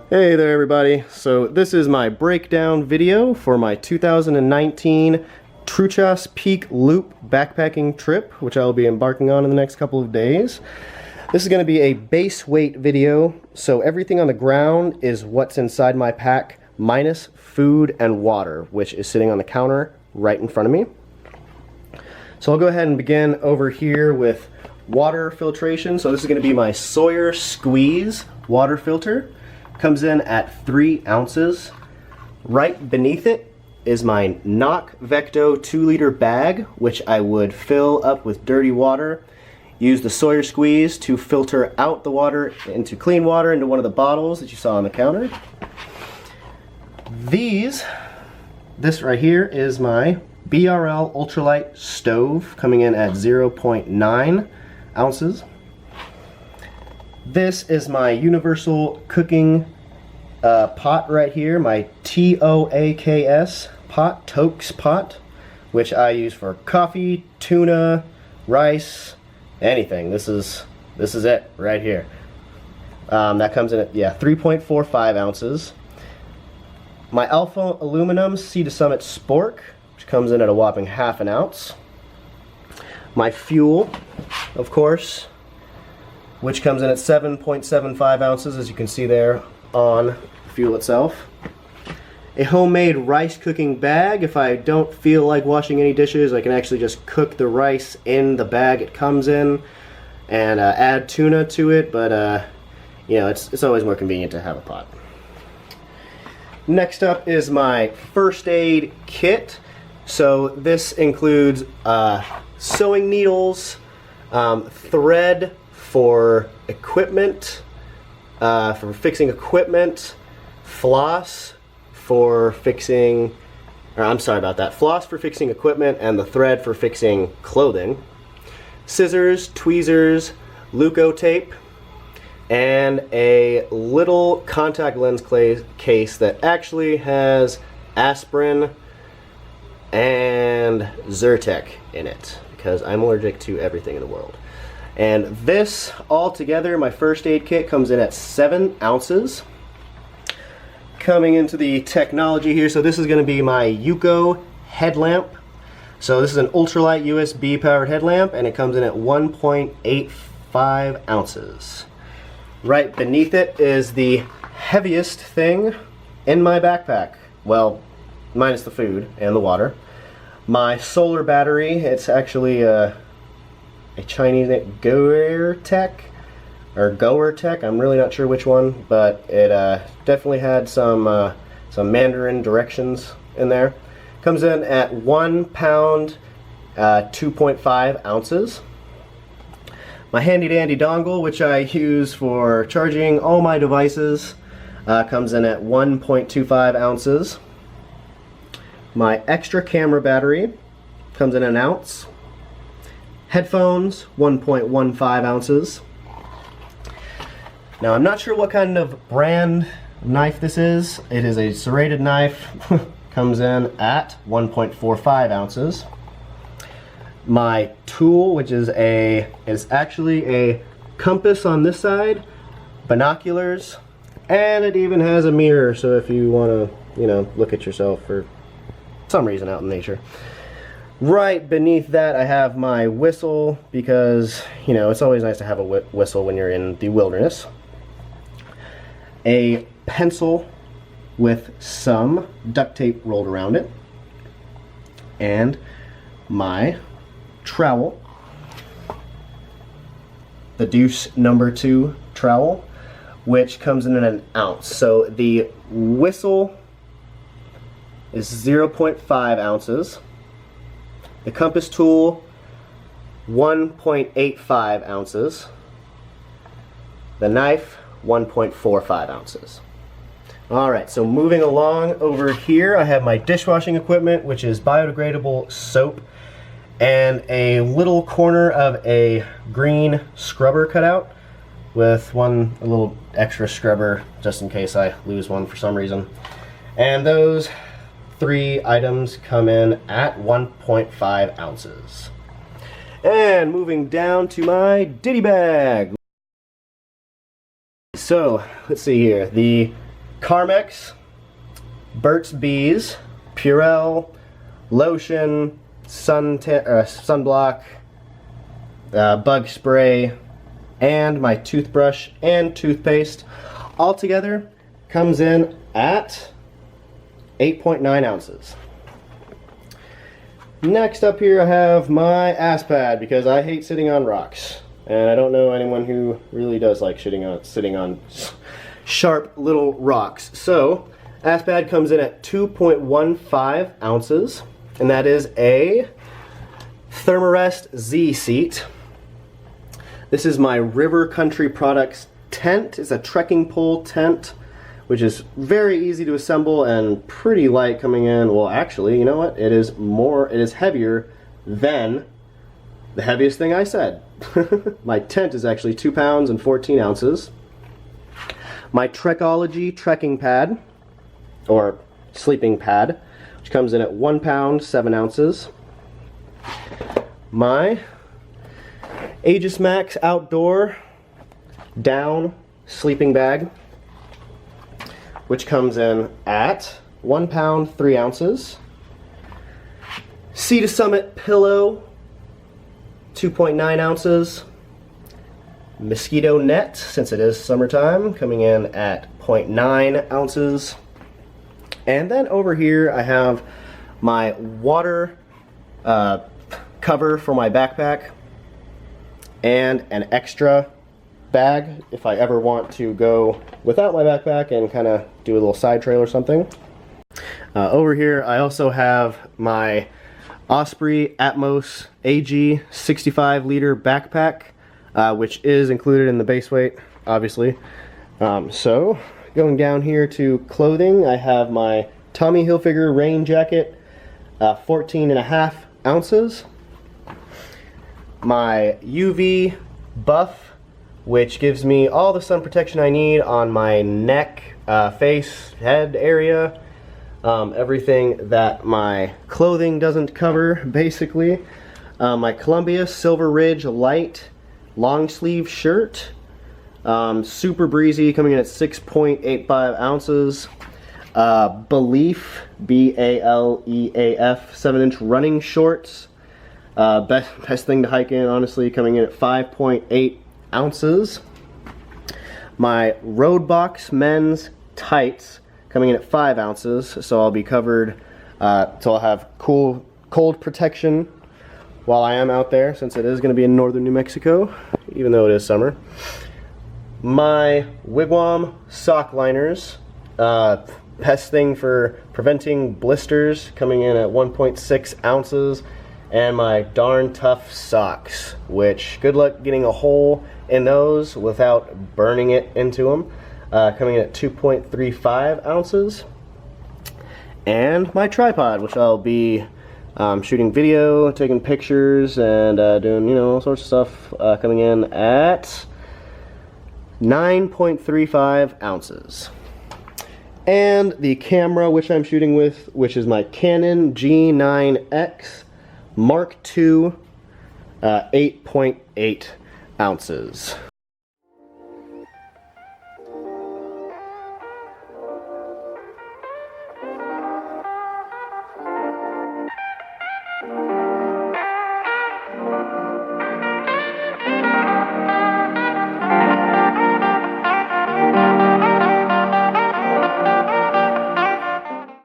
Hey there everybody, so this is my breakdown video for my 2019 Truchas Peak Loop backpacking trip, which I will be embarking on in the next couple of days. This is going to be a base weight video, so everything on the ground is what's inside my pack, minus food and water, which is sitting on the counter right in front of me. So I'll go ahead and begin over here with water filtration. So this is going to be my Sawyer Squeeze water filter. Comes in at 3 ounces. Right beneath it is my NOC Vecto 2-liter bag, which I would fill up with dirty water. Use the Sawyer Squeeze to filter out the water into clean water into one of the bottles that you saw on the counter. This right here is my BRS Ultralight stove, coming in at 0.9 ounces. This is my universal cooking pot right here, my TOAKS pot, TOAKS pot, which I use for coffee, tuna, rice, anything. This is it right here. That comes in at 3.45 ounces. My Alpha Aluminum Sea to Summit Spork, which comes in at a whopping ½ an ounce. My fuel, of course, which comes in at 7.75 ounces, as you can see there on the fuel itself. A homemade rice cooking bag. If I don't feel like washing any dishes, I can actually just cook the rice in the bag it comes in and add tuna to it, but you know, it's always more convenient to have a pot. Next up is my first aid kit. So this includes sewing needles, thread for equipment, for fixing equipment, floss for fixing, floss for fixing equipment, and the thread for fixing clothing, scissors, tweezers, Luco tape, and a little contact lens case that actually has aspirin and Zyrtec in it, because I'm allergic to everything in the world. And this all together, my first aid kit, comes in at 7 ounces. Coming into the technology here, so this is going to be my UV headlamp. So this is an ultralight USB powered headlamp, and it comes in at 1.85 ounces. Right beneath it is the heaviest thing in my backpack. Well, minus the food and the water. My solar battery. It's actually a Chinese name, Goer Tech. I'm really not sure which one, but it definitely had some Mandarin directions in there. Comes in at 1 pound, 2.5 ounces. My handy dandy dongle, which I use for charging all my devices, comes in at 1.25 ounces. My extra camera battery comes in 1 ounce. Headphones, 1.15 ounces. Now I'm not sure what kind of brand knife this is. It is a serrated knife. Comes in at 1.45 ounces. My tool, which is actually a compass on this side, binoculars, and it even has a mirror, so if you want to, you know, look at yourself for some reason out in nature. Right beneath that I have my whistle, because, you know, it's always nice to have a whistle when you're in the wilderness. A pencil with some duct tape rolled around it. And my trowel. The Deuce #2 trowel, which comes in at 1 ounce. So the whistle is 0.5 ounces. The compass tool, 1.85 ounces. The knife, 1.45 ounces. Alright, so moving along over here, I have my dishwashing equipment, which is biodegradable soap, and a little corner of a green scrubber cutout with a little extra scrubber just in case I lose one for some reason. And those 3 items come in at 1.5 ounces. And moving down to my Ditty Bag. So, let's see here. The Carmex, Burt's Bees, Purell, lotion, sunblock, bug spray, and my toothbrush and toothpaste. Altogether comes in at 8.9 ounces. Next up here I have my ass pad, because I hate sitting on rocks. And I don't know anyone who really does like sitting on sharp little rocks. So, ass pad comes in at 2.15 ounces, and that is a Therm-a-Rest Z seat. This is my River Country Products tent. It's a trekking pole tent, which is very easy to assemble and pretty light coming in. Well, actually, you know what? It is heavier than the heaviest thing I said. My tent is actually 2 pounds and 14 ounces. My Trekology trekking pad, or sleeping pad, which comes in at 1 pound, 7 ounces. My AegisMax Outdoor down sleeping bag, which comes in at 1 pound, 3 ounces. Sea to Summit pillow, 2.9 ounces. Mosquito net, since it is summertime, coming in at 0.9 ounces. And then over here I have my water cover for my backpack, and an extra bag if I ever want to go without my backpack and kind of do a little side trail or something. Over here I also have my Osprey Atmos AG 65 liter backpack, which is included in the base weight, obviously. So going down here to clothing, I have my Tommy Hilfiger rain jacket, 14.5 ounces. My UV buff, which gives me all the sun protection I need on my neck, face, head area, everything that my clothing doesn't cover, basically. My Columbia Silver Ridge Lite long sleeve shirt, super breezy, coming in at 6.85 ounces. Baleaf, B-A-L-E-A-F 7-inch running shorts, best thing to hike in, honestly, coming in at 5.8 ounces. My Roadbox men's tights, coming in at 5 ounces, so I'll be covered, so I'll have cold protection while I am out there, since it is going to be in northern New Mexico, even though it is summer. My Wigwam sock liners, best thing for preventing blisters, coming in at 1.6 ounces. And my Darn Tough socks, which good luck getting a hole in those without burning it into them, coming in at 2.35 ounces. And my tripod, which I'll be shooting video, taking pictures, and doing, you know, all sorts of stuff, coming in at 9.35 ounces. And the camera which I'm shooting with, which is my Canon G9X Mark II, 8.8 ounces.